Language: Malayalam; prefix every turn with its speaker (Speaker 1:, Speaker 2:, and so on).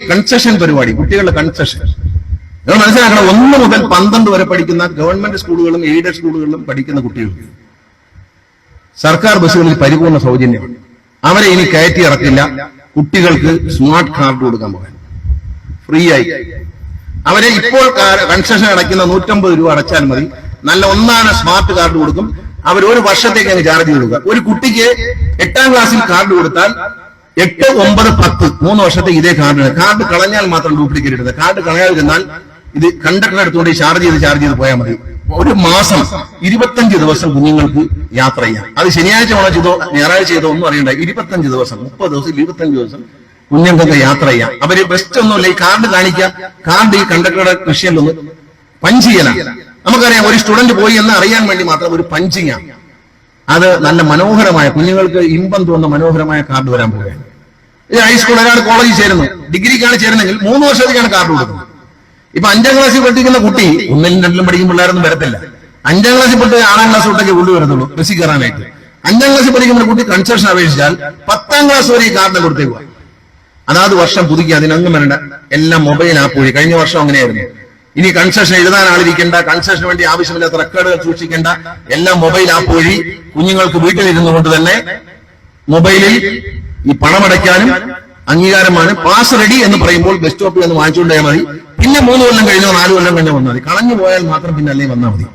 Speaker 1: കൺസെഷൻ പരിപാടി, കുട്ടികളുടെ കൺസെഷൻ നിങ്ങൾ മനസ്സിലാക്കണം. 1 മുതൽ 12 വരെ പഠിക്കുന്ന ഗവൺമെന്റ് സ്കൂളുകളും എയ്ഡഡ് സ്കൂളുകളിലും പഠിക്കുന്ന കുട്ടികൾക്ക് സർക്കാർ ബസ്സുകളിൽ പരിപൂർണ്ണ സൗജന്യമാണ്. അവരെ ഇനി കയറ്റി ഇറക്കില്ല. കുട്ടികൾക്ക് സ്മാർട്ട് കാർഡ് കൊടുക്കാൻ പോകാൻ ഫ്രീ ആയി. അവരെ ഇപ്പോൾ കൺസെഷൻ അടയ്ക്കുന്ന 150 രൂപ അടച്ചാൽ മതി. നല്ല ഒന്നാണ് സ്മാർട്ട് കാർഡ് കൊടുക്കും. അവർ 1 വർഷത്തേക്ക് അങ്ങ് ചാർജ് കൊടുക്കുക. ഒരു കുട്ടിക്ക് 8ാം ക്ലാസ്സിൽ കാർഡ് കൊടുത്താൽ 8, 9, 10 3 വർഷത്തേക്ക് ഇതേ കാർഡ് കളഞ്ഞാൽ മാത്രം ഡ്യൂപ്ലിക്കേറ്റ് എടുക്കുക. കാർഡ് കളയാതെ ചെന്നാൽ ഇത് കണ്ടക്ടർ എടുത്തുകൊണ്ട് ചാർജ് ചെയ്ത് പോയാൽ മതി. 1 മാസം 25 ദിവസം കുഞ്ഞുങ്ങൾക്ക് യാത്ര ചെയ്യാം. അത് ശനിയാഴ്ച ഓണം ചെയ്തോ ഞായറാഴ്ച ചെയ്തോ ഒന്നും അറിയണ്ട. 25 ദിവസം 30 ദിവസം 25 ദിവസം കുഞ്ഞുങ്ങൾക്ക് യാത്ര ചെയ്യാം. അവര് ബെസ്റ്റ് ഒന്നുമില്ല. ഈ കാർഡ് കാണിക്കുക, കാർഡ് ഈ കണ്ടക്ടറുടെ മെഷീനിലൊന്ന് പഞ്ച് ചെയ്യലാണ്. നമുക്കറിയാം ഒരു സ്റ്റുഡന്റ് പോയി എന്ന് അറിയാൻ വേണ്ടി മാത്രം ഒരു പഞ്ചിങ് ആണ്. അത് നല്ല മനോഹരമായ കുഞ്ഞുങ്ങൾക്ക് ഇമ്പം തോന്നുന്ന മനോഹരമായ കാർഡ് വരാൻ പോവുകയാണ്. ഇത് ഹൈസ്കൂൾ ഒരാൾ കോളേജിൽ ചേരുന്നു, ഡിഗ്രിക്കാണ് ചേരുന്നെങ്കിൽ 3 വർഷത്തേക്കാണ് കാർഡ് കൊടുക്കുന്നത്. ഇപ്പൊ 5ാം ക്ലാസ്സിൽ പഠിക്കുന്ന കുട്ടി 1ലും 2ലും പഠിക്കും പിള്ളേരൊന്നും വരത്തില്ല. 5ാം ക്ലാസ്സിൽ പഠിച്ച് 6ാം ക്ലാസ് തൊട്ടൊക്കെ ഉള്ളു വരത്തുള്ളൂ ബസ്സിൽ കയറാനായിട്ട്. 5ാം ക്ലാസ്സിൽ പഠിക്കുന്ന കുട്ടി കൺസെഷൻ അപേക്ഷിച്ചാൽ 10ാം ക്ലാസ് വരെ ഈ കാർഡിനെ കൊടുത്തേക്കുക. അതാത് വർഷം പുതുക്കി അതിനൊന്നും വരണ്ട. എല്ലാം മൊബൈൽ ആപ്പ് വഴി. കഴിഞ്ഞ വർഷം അങ്ങനെയായിരുന്നു. ഇനി കൺസെഷൻ എഴുതാൻ ആളിരിക്കേണ്ട, കൺസെഷന് വേണ്ടി ആവശ്യമില്ലാത്ത റെക്കോർഡുകൾ സൂക്ഷിക്കേണ്ട. എല്ലാം മൊബൈൽ ആപ്പ് വഴി കുഞ്ഞുങ്ങൾക്ക് വീട്ടിലിരുന്നു കൊണ്ട് തന്നെ മൊബൈലിൽ ഈ പണമടയ്ക്കാനും അംഗീകാരമാണ്. പാസ് റെഡി എന്ന് പറയുമ്പോൾ ബസ് സ്റ്റോപ്പിൽ ഒന്ന് വാങ്ങിച്ചുകൊണ്ടേ മതി. പിന്നെ 3 കൊല്ലം കഴിഞ്ഞോ 4 കൊല്ലം കഴിഞ്ഞോ വന്നാൽ മതി. കളഞ്ഞു പോയാൽ മാത്രം പിന്നെ അല്ലെങ്കിൽ വന്നാൽ മതി.